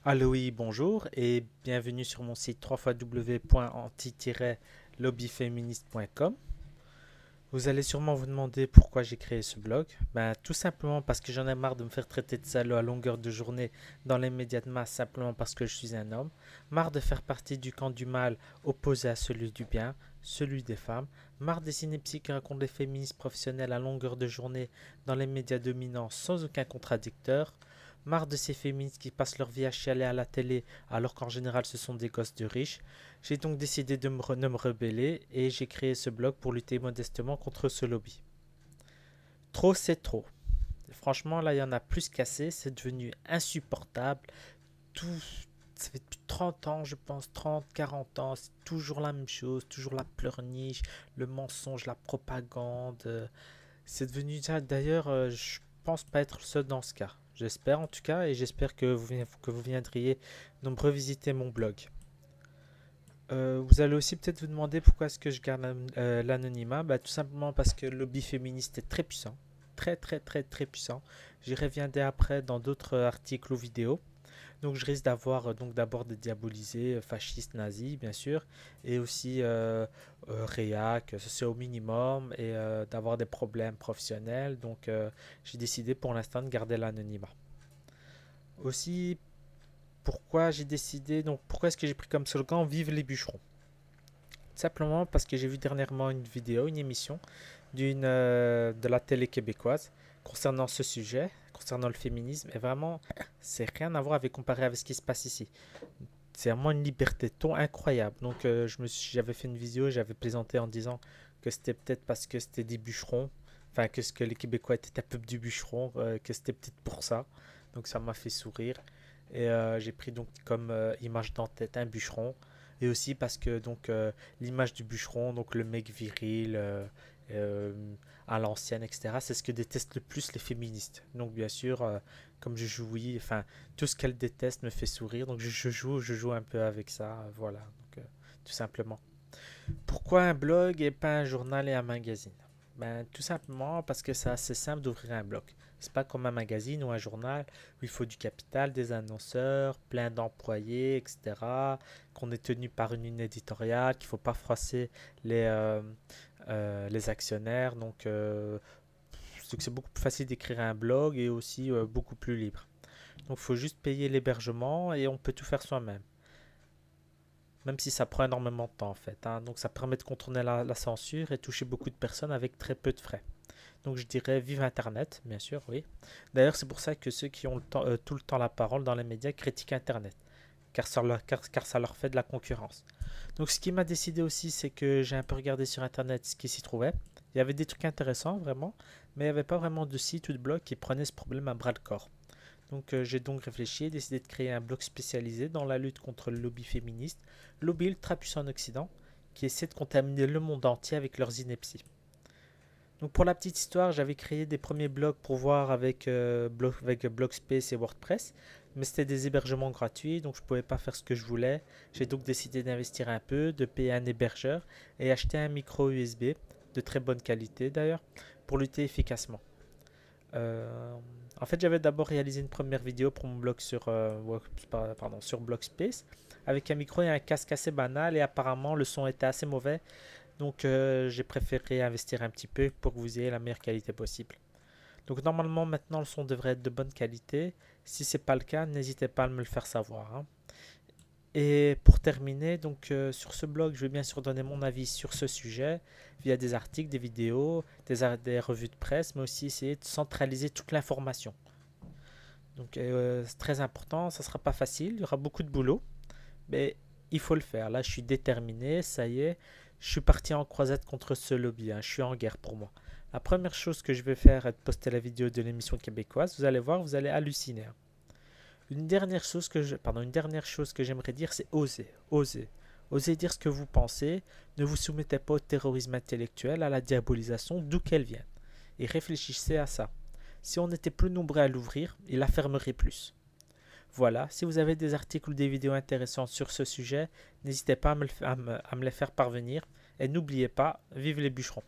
Allo oui, bonjour et bienvenue sur mon site www.anti-lobbyféministe.com. Vous allez sûrement vous demander pourquoi j'ai créé ce blog. Ben, tout simplement parce que j'en ai marre de me faire traiter de salaud à longueur de journée dans les médias de masse simplement parce que je suis un homme. Marre de faire partie du camp du mal opposé à celui du bien, celui des femmes. Marre des synepsis qui racontent les féministes professionnels à longueur de journée dans les médias dominants sans aucun contradicteur. Marre de ces féministes qui passent leur vie à chialer à la télé alors qu'en général ce sont des gosses de riches. J'ai donc décidé de me rebeller et j'ai créé ce blog pour lutter modestement contre ce lobby. Trop c'est trop. Franchement là il y en a plus qu'assez, c'est devenu insupportable. Tout, ça fait depuis 30 ans je pense, 30, 40 ans, c'est toujours la même chose, toujours la pleurniche, le mensonge, la propagande. C'est devenu d'ailleurs, je pense pas être le seul dans ce cas. J'espère en tout cas et j'espère que vous viendriez donc revisiter mon blog. Vous allez aussi peut-être vous demander pourquoi est-ce que je garde l'anonymat. Bah, tout simplement parce que le lobby féministe est très puissant. Très très très très puissant. J'y reviendrai après dans d'autres articles ou vidéos. Donc je risque d'avoir donc d'abord de diaboliser fascistes, nazis bien sûr, et aussi réac, ça c'est au minimum, et d'avoir des problèmes professionnels. Donc j'ai décidé pour l'instant de garder l'anonymat. Aussi, pourquoi j'ai décidé, donc pourquoi est-ce que j'ai pris comme slogan Vive les bûcherons? Simplement parce que j'ai vu dernièrement une vidéo, une émission de la télé québécoise concernant ce sujet, concernant le féminisme, et vraiment, c'est rien à voir avec comparé avec ce qui se passe ici. C'est vraiment une liberté de ton incroyable. Donc, j'avais fait une vidéo, j'avais plaisanté en disant que c'était peut-être parce que c'était des bûcherons, enfin que les Québécois étaient un peuple du bûcheron, que c'était peut-être pour ça. Donc, ça m'a fait sourire. Et j'ai pris donc comme image d'en-tête un bûcheron. Et aussi parce que donc l'image du bûcheron, donc le mec viril, euh, à l'ancienne, etc., c'est ce que détestent le plus les féministes. Donc bien sûr, comme je joue, oui, enfin, tout ce qu'elles détestent me fait sourire. Donc je joue un peu avec ça, voilà, donc, tout simplement. Pourquoi un blog et pas un journal et un magazine? Ben, tout simplement parce que c'est assez simple d'ouvrir un blog. C'est pas comme un magazine ou un journal où il faut du capital, des annonceurs, plein d'employés, etc. Qu'on est tenu par une ligne éditoriale, qu'il ne faut pas froisser les actionnaires. Donc c'est beaucoup plus facile d'écrire un blog et aussi beaucoup plus libre. Donc il faut juste payer l'hébergement et on peut tout faire soi-même. Même si ça prend énormément de temps en fait, hein. Donc ça permet de contourner la censure et toucher beaucoup de personnes avec très peu de frais. Donc je dirais vive Internet, bien sûr, oui. D'ailleurs c'est pour ça que ceux qui ont tout le temps la parole dans les médias critiquent Internet, car ça leur fait de la concurrence. Donc ce qui m'a décidé aussi, c'est que j'ai un peu regardé sur Internet ce qui s'y trouvait. Il y avait des trucs intéressants vraiment, mais il n'y avait pas vraiment de site ou de blog qui prenait ce problème à bras le corps. Donc j'ai donc réfléchi et décidé de créer un blog spécialisé dans la lutte contre le lobby féministe, lobby ultra puissant en Occident, qui essaie de contaminer le monde entier avec leurs inepties. Donc pour la petite histoire, j'avais créé des premiers blogs pour voir avec Blogspace et WordPress, mais c'était des hébergements gratuits, donc je ne pouvais pas faire ce que je voulais. J'ai donc décidé d'investir un peu, de payer un hébergeur et acheter un micro USB, de très bonne qualité d'ailleurs, pour lutter efficacement. Euh, En fait, j'avais d'abord réalisé une première vidéo pour mon blog sur Blogspace avec un micro et un casque assez banal et apparemment le son était assez mauvais. Donc j'ai préféré investir un petit peu pour que vous ayez la meilleure qualité possible. Donc normalement maintenant le son devrait être de bonne qualité. Si c'est pas le cas, n'hésitez pas à me le faire savoir, hein. Et pour terminer, donc sur ce blog, je vais bien sûr donner mon avis sur ce sujet via des articles, des vidéos, des revues de presse, mais aussi essayer de centraliser toute l'information. Donc c'est très important, ça sera pas facile, il y aura beaucoup de boulot, mais il faut le faire. Là, je suis déterminé, ça y est, je suis parti en croisade contre ce lobby, hein, je suis en guerre pour moi. La première chose que je vais faire est de poster la vidéo de l'émission québécoise. Vous allez voir, vous allez halluciner, hein. Une dernière chose que j'aimerais dire, c'est oser, oser. Osez dire ce que vous pensez, ne vous soumettez pas au terrorisme intellectuel, à la diabolisation, d'où qu'elle vienne. Et réfléchissez à ça. Si on était plus nombreux à l'ouvrir, il la fermerait plus. Voilà, si vous avez des articles ou des vidéos intéressantes sur ce sujet, n'hésitez pas à me les faire parvenir. Et n'oubliez pas, vive les bûcherons.